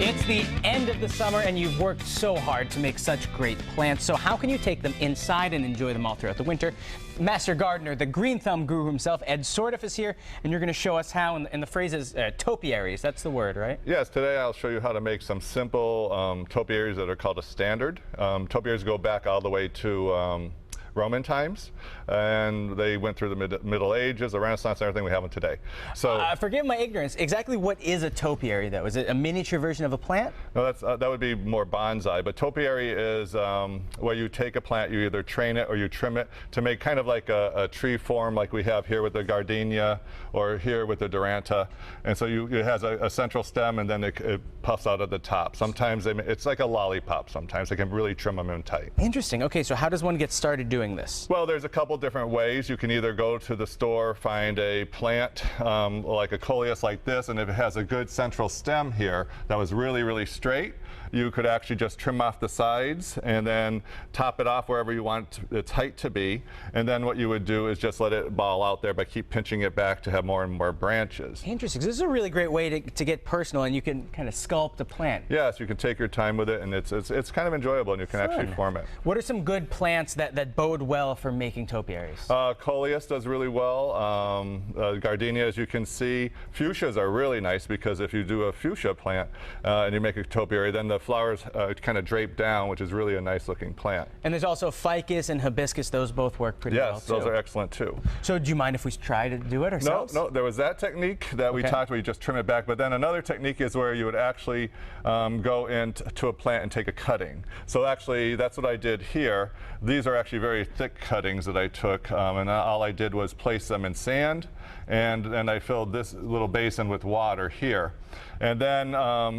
It's the end of the summer and you've worked so hard to make such great plants. So how can you take them inside and enjoy them all throughout the winter? Master gardener, the green thumb guru himself, Ed Sourdiffe, is here, and you're going to show us how, and the phrase is topiaries. That's the word, right? Yes, today I'll show you how to make some simple topiaries that are called a standard. Topiaries go back all the way to Roman times, and they went through the Middle Ages, the Renaissance, and everything we have them today. So, forgive my ignorance. Exactly what is a topiary, though? Is it a miniature version of a plant? No, that would be more bonsai. But topiary is where you take a plant, you either train it or you trim it to make kind of like a tree form, like we have here with the gardenia or here with the duranta. And so it has a central stem, and then it puffs out at the top. Sometimes it's like a lollipop. Sometimes they can really trim them in tight. Interesting. Okay, so how does one get started doing this? Well, there's a couple different ways. You can either go to the store, find a plant like a coleus like this, and if it has a good central stem here that was really, really straight, you could actually just trim off the sides and then top it off wherever you want its height to be. And then what you would do is just let it ball out there, but keep pinching it back to have more and more branches. Interesting. So this is a really great way to get personal, and you can kind of sculpt a plant. Yes, you can take your time with it, and it's kind of enjoyable, and you can actually form it. What are some good plants that bode well for making topiaries? Coleus does really well. Gardenia, as you can see. Fuchsias are really nice because if you do a fuchsia plant and you make a topiary, then the flowers kind of drape down, which is really a nice looking plant. And there's also ficus and hibiscus. Those both work pretty well, too. Yes, those are excellent too. So do you mind if we try to do it ourselves? No, there was that technique that we talked where you just trim it back, but then another technique is where you would actually go into a plant and take a cutting. So actually that's what I did here. These are actually very thick cuttings that I took, and all I did was place them in sand, and I filled this little basin with water here. And then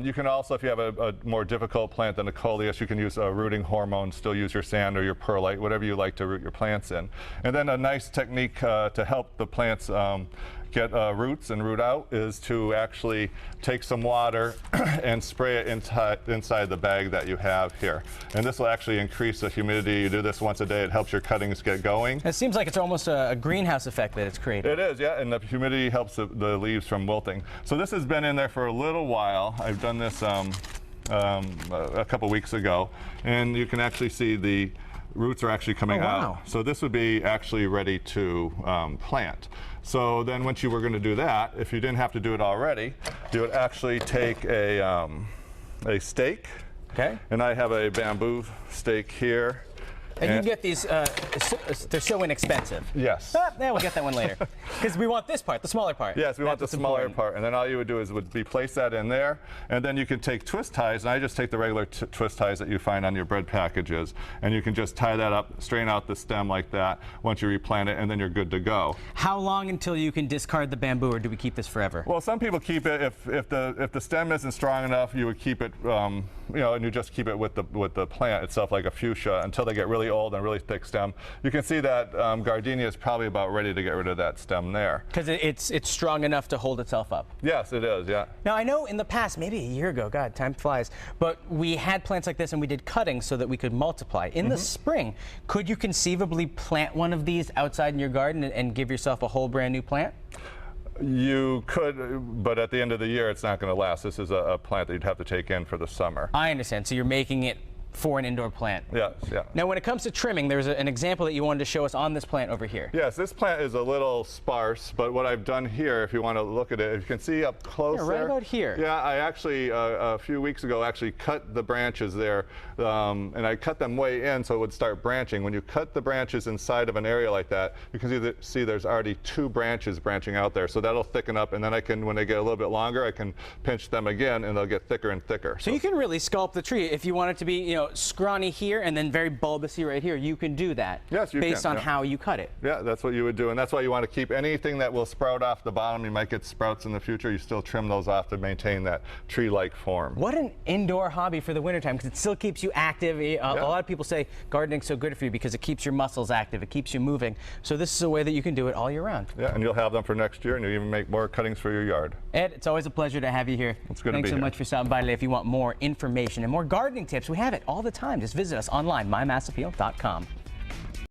you can also, if you have a more difficult plant than a coleus, you can use a rooting hormone, still use your sand or your perlite, whatever you like to root your plants in. And then a nice technique to help the plants get roots and root out is to actually take some water and spray it inside the bag that you have here. And this will actually increase the humidity. You do this once a day, it helps your cuttings get going. It seems like it's almost a greenhouse effect that it's created. It is, yeah, and the humidity helps the leaves from wilting. So this has been in there for a little while. I've done this a couple weeks ago, and you can actually see the roots are actually coming out. So this would be actually ready to plant. So then once you were going to do that, if you didn't have to do it already, you would actually take a stake. Okay. And I have a bamboo stake here. And you get these, they're so inexpensive. Yes. We'll get that one later. Because we want this part, the smaller part. Yes, we want the smaller part. And then all you would do is place that in there. And then you can take twist ties, and I just take the regular twist ties that you find on your bread packages. And you can just tie that up, straighten out the stem like that once you replant it, and then you're good to go. How long until you can discard the bamboo, or do we keep this forever? Well, some people keep it. If the stem isn't strong enough, you would keep it, and you just keep it with the plant itself, like a fuchsia, until they get really old and really thick stem. You can see that gardenia is probably about ready to get rid of that stem there. Because it's strong enough to hold itself up. Yes, it is, yeah. Now, I know in the past, maybe a year ago, God, time flies, but we had plants like this and we did cuttings so that we could multiply. In the spring, could you conceivably plant one of these outside in your garden and give yourself a whole brand new plant? You could, but at the end of the year, it's not going to last. This is a plant that you'd have to take in for the summer. I understand. So you're making it for an indoor plant. Yes, yeah. Now, when it comes to trimming, there's an example that you wanted to show us on this plant over here. Yes, this plant is a little sparse, but what I've done here, if you want to look at it, if you can see up close there. Right about here. Yeah, I actually, a few weeks ago, actually cut the branches there, and I cut them way in so it would start branching. When you cut the branches inside of an area like that, you can see there's already 2 branches branching out there, so that'll thicken up, and then I can, when they get a little bit longer, I can pinch them again, and they'll get thicker and thicker. So you can really sculpt the tree. If you want it to be, scrawny here and then very bulbousy right here, you can do that. Yes, you can. Based on how you cut it. Yeah, that's what you would do, and that's why you want to keep anything that will sprout off the bottom. You might get sprouts in the future. You still trim those off to maintain that tree-like form. What an indoor hobby for the wintertime, because it still keeps you active. A lot of people say gardening's so good for you because it keeps your muscles active, it keeps you moving. So this is a way that you can do it all year round. Yeah, and you'll have them for next year, and you'll even make more cuttings for your yard. Ed, it's always a pleasure to have you here. It's good to be here. Thanks so much for stopping by today. If you want more information and more gardening tips, we have it all the time. Just visit us online, mymassappeal.com.